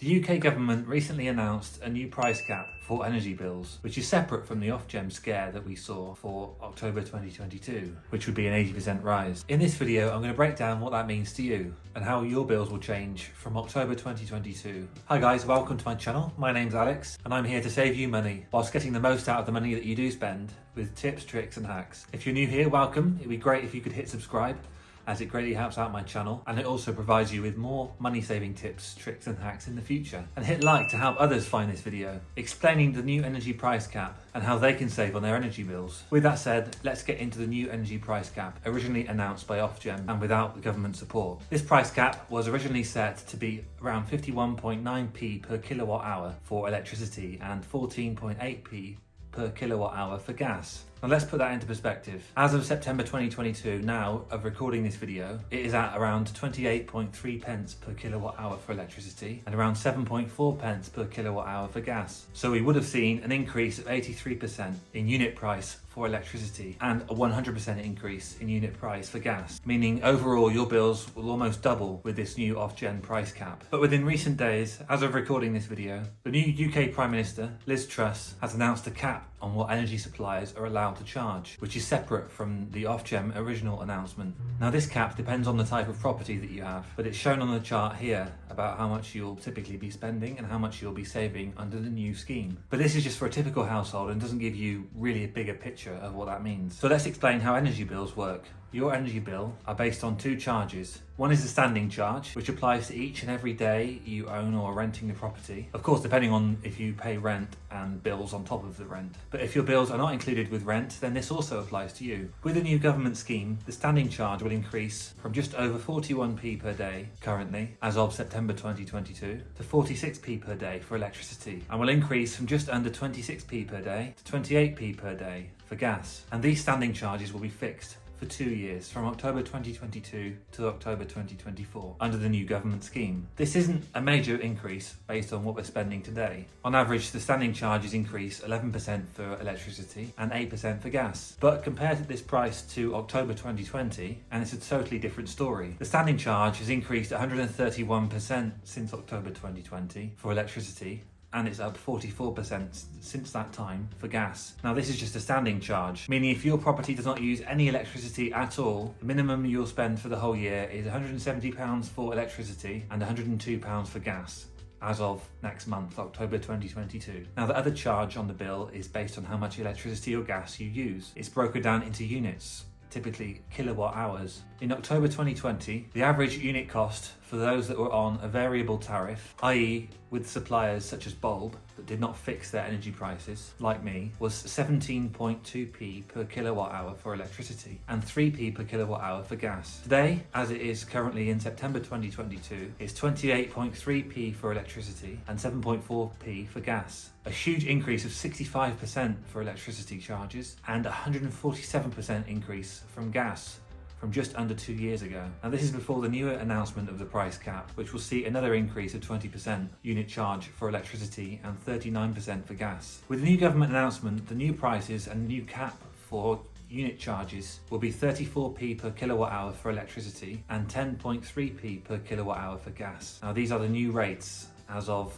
The UK government recently announced a new price cap for energy bills, which is separate from the Ofgem scare that we saw for October 2022, which would be an 80% rise. In this video, I'm going to break down what that means to you and how your bills will change from October 2022. Hi guys, welcome to my channel. My name's Alex and I'm here to save you money whilst getting the most out of the money that you do spend with tips, tricks and hacks. If you're new here, welcome. It'd be great if you could hit subscribe, as it greatly helps out my channel, and it also provides you with more money-saving tips, tricks and hacks in the future. And hit like to help others find this video, explaining the new energy price cap and how they can save on their energy bills. With that said, let's get into the new energy price cap, originally announced by Ofgem and without the government support. This price cap was originally set to be around 51.9p per kilowatt hour for electricity and 14.8p per kilowatt hour for gas. Now let's put that into perspective. As of September 2022, now of recording this video, it is at around 28.3 pence per kilowatt hour for electricity and around 7.4 pence per kilowatt hour for gas. So we would have seen an increase of 83% in unit price for electricity and a 100% increase in unit price for gas, meaning overall your bills will almost double with this new Ofgem price cap. But within recent days, as of recording this video, the new UK Prime Minister, Liz Truss, has announced a cap on what energy suppliers are allowed to charge, which is separate from the Ofgem original announcement. Now this cap depends on the type of property that you have, but it's shown on the chart here about how much you'll typically be spending and how much you'll be saving under the new scheme. But this is just for a typical household and doesn't give you really a bigger picture of what that means. So let's explain how energy bills work. Your energy bill are based on two charges. One is the standing charge, which applies to each and every day you own or are renting the property. Of course, depending on if you pay rent and bills on top of the rent. But if your bills are not included with rent, then this also applies to you. With the new government scheme, the standing charge will increase from just over 41p per day currently, as of September 2022, to 46p per day for electricity, and will increase from just under 26p per day to 28p per day for gas. And these standing charges will be fixed for 2 years, from October 2022 to October 2024, under the new government scheme. This isn't a major increase based on what we're spending today. On average, the standing charges increase 11% for electricity and 8% for gas. But compared to this price to October 2020, and it's a totally different story. The standing charge has increased 131% since October 2020 for electricity, and it's up 44% since that time for gas. Now this is just a standing charge, meaning if your property does not use any electricity at all, the minimum you'll spend for the whole year is £170 for electricity and £102 for gas, as of next month, October 2022. Now the other charge on the bill is based on how much electricity or gas you use. It's broken down into units, typically kilowatt hours. In October 2020, the average unit cost for those that were on a variable tariff, i.e. with suppliers such as Bulb that did not fix their energy prices, like me, was 17.2p per kilowatt hour for electricity and 3p per kilowatt hour for gas. Today, as it is currently in September 2022, it's 28.3p for electricity and 7.4p for gas. A huge increase of 65% for electricity charges and 147% increase from gas from just under 2 years ago. And this is before the newer announcement of the price cap, which will see another increase of 20% unit charge for electricity and 39% for gas. With the new government announcement, the new prices and new cap for unit charges will be 34p per kilowatt hour for electricity and 10.3p per kilowatt hour for gas. Now these are the new rates as of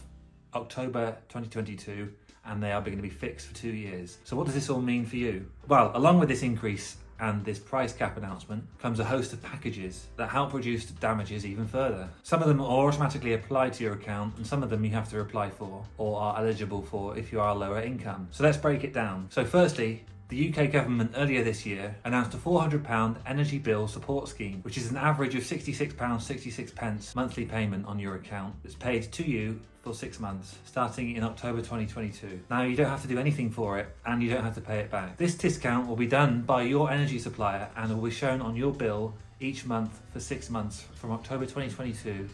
October 2022, and they are going to be fixed for 2 years. So what does this all mean for you? Well, along with this increase and this price cap announcement comes a host of packages that help reduce damages even further. Some of them are automatically applied to your account and some of them you have to apply for or are eligible for if you are lower income. So let's break it down. So firstly, the UK government earlier this year announced a £400 energy bill support scheme, which is an average of £66.66 monthly payment on your account that's paid to you for 6 months, starting in October 2022. Now you don't have to do anything for it and you don't have to pay it back. This discount will be done by your energy supplier and will be shown on your bill each month for 6 months from October 2022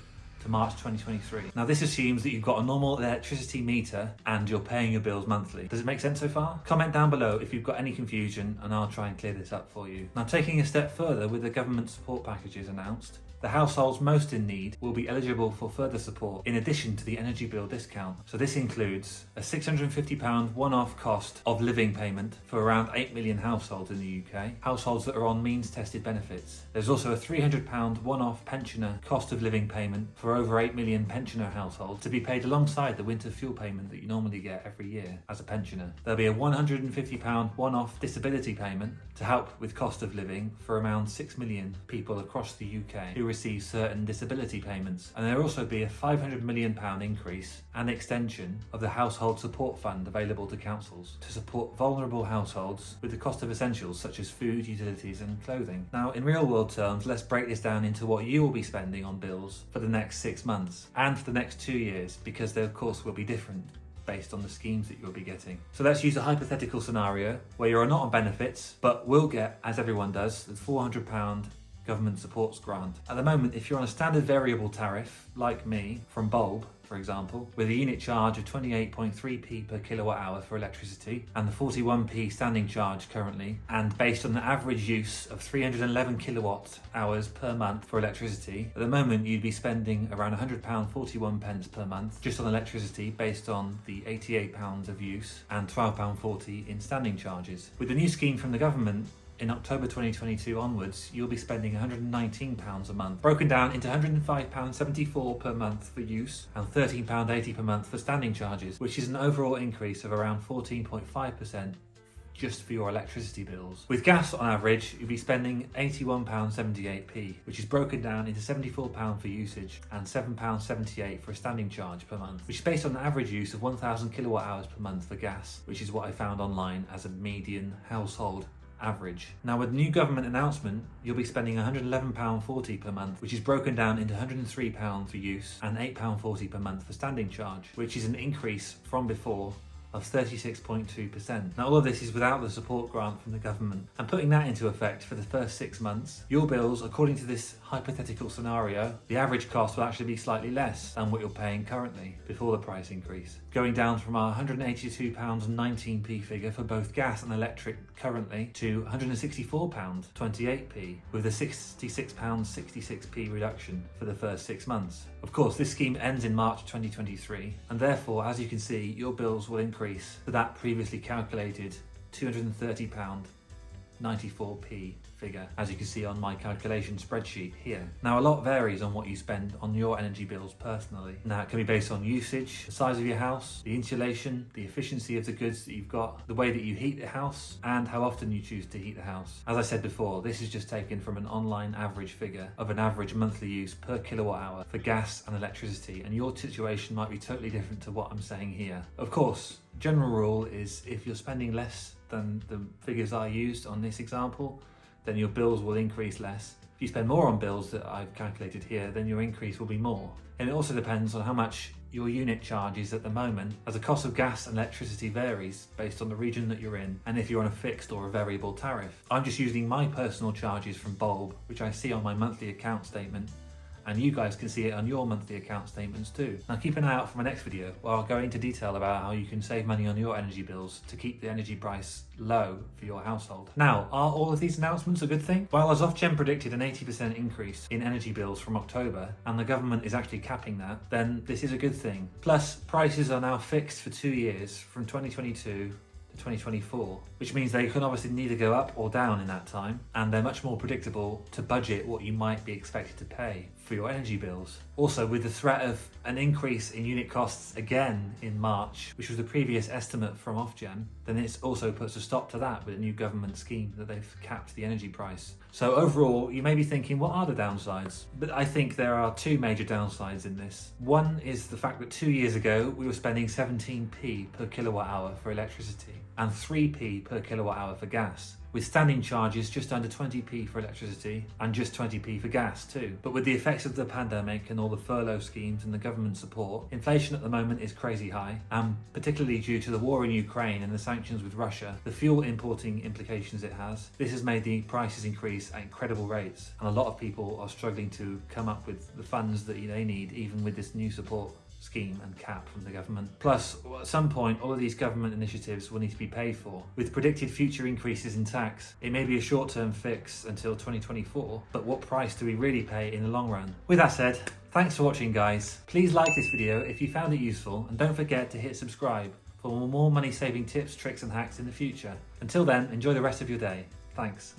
to March 2023. Now this assumes that you've got a normal electricity meter and you're paying your bills monthly. Does it make sense so far? Comment down below if you've got any confusion and I'll try and clear this up for you. Now taking a step further with the government support packages announced, The households most in need will be eligible for further support in addition to the energy bill discount. So this includes a £650 one-off cost of living payment for around 8 million households in the UK, households that are on means-tested benefits. There's also a £300 one-off pensioner cost of living payment for over 8 million pensioner households to be paid alongside the winter fuel payment that you normally get every year as a pensioner. There'll be a £150 one-off disability payment to help with cost of living for around 6 million people across the UK who receive certain disability payments. And there'll also be a £500 million increase and extension of the Household Support Fund available to councils to support vulnerable households with the cost of essentials such as food, utilities and clothing. Now, in real world terms, let's break this down into what you will be spending on bills for the next 6 months and for the next 2 years, because they of course will be different based on the schemes that you'll be getting. So let's use a hypothetical scenario where you're not on benefits but will get, as everyone does, the £400 government supports grant. At the moment, if you're on a standard variable tariff like me from Bulb, for example, with a unit charge of 28.3p per kilowatt hour for electricity and the 41p standing charge currently, and based on the average use of 311 kilowatt hours per month for electricity, at the moment you'd be spending around £100.41 pence per month just on electricity based on the £88 of use and £12.40 in standing charges. With the new scheme from the government, in October 2022 onwards, you'll be spending £119 a month, broken down into £105.74 per month for use and £13.80 per month for standing charges, which is an overall increase of around 14.5% just for your electricity bills. With gas on average, you'll be spending £81.78p, which is broken down into £74 for usage and £7.78 for a standing charge per month, which is based on an average use of 1,000 kilowatt hours per month for gas, which is what I found online as a median household average. Now, with the new government announcement, you'll be spending £111.40 per month, which is broken down into £103 for use and £8.40 per month for standing charge, which is an increase from before of 36.2%. Now, all of this is without the support grant from the government. And putting that into effect for the first 6 months, your bills, according to this hypothetical scenario, the average cost will actually be slightly less than what you're paying currently before the price increase, going down from our £182.19p figure for both gas and electric currently to £164.28p, with a £66.66p reduction for the first 6 months. Of course, this scheme ends in March 2023, and therefore, as you can see, your bills will increase to that previously calculated £230.94p figure, as you can see on my calculation spreadsheet here. Now, a lot varies on what you spend on your energy bills personally. Now, it can be based on usage, the size of your house, the insulation, the efficiency of the goods that you've got, the way that you heat the house, and how often you choose to heat the house. As I said before, this is just taken from an online average figure of an average monthly use per kilowatt hour for gas and electricity, and your situation might be totally different to what I'm saying here. Of course, general rule is if you're spending less than the figures I used on this example, then your bills will increase less. If you spend more on bills that I've calculated here, then your increase will be more. And it also depends on how much your unit charge is at the moment, as the cost of gas and electricity varies based on the region that you're in and if you're on a fixed or a variable tariff. I'm just using my personal charges from Bulb, which I see on my monthly account statement, and you guys can see it on your monthly account statements too. Now, keep an eye out for my next video where I'll go into detail about how you can save money on your energy bills to keep the energy price low for your household. Now, are all of these announcements a good thing? Well, as Ofgem predicted an 80% increase in energy bills from October, and the government is actually capping that, then this is a good thing. Plus, prices are now fixed for 2 years, from 2022 to 2024, which means they can obviously neither go up or down in that time, and they're much more predictable to budget what you might be expected to pay for your energy bills. Also, with the threat of an increase in unit costs again in March, which was the previous estimate from Ofgem, then it also puts a stop to that with a new government scheme that they've capped the energy price. So overall, you may be thinking, what are the downsides? But I think there are two major downsides in this. One is the fact that 2 years ago, we were spending 17p per kilowatt hour for electricity and 3p per kilowatt hour for gas, with standing charges just under 20p for electricity and just 20p for gas too. But with the effects of the pandemic and all the furlough schemes and the government support, inflation at the moment is crazy high, and particularly due to the war in Ukraine and the sanctions with Russia, the fuel importing implications it has, this has made the prices increase at incredible rates, and a lot of people are struggling to come up with the funds that they need even with this new support scheme and cap from the government. Plus, at some point, all of these government initiatives will need to be paid for. With predicted future increases in tax, it may be a short-term fix until 2024, but what price do we really pay in the long run? With that said, thanks for watching, guys. Please like this video if you found it useful, and don't forget to hit subscribe for more money-saving tips, tricks and hacks in the future. Until then, enjoy the rest of your day. Thanks.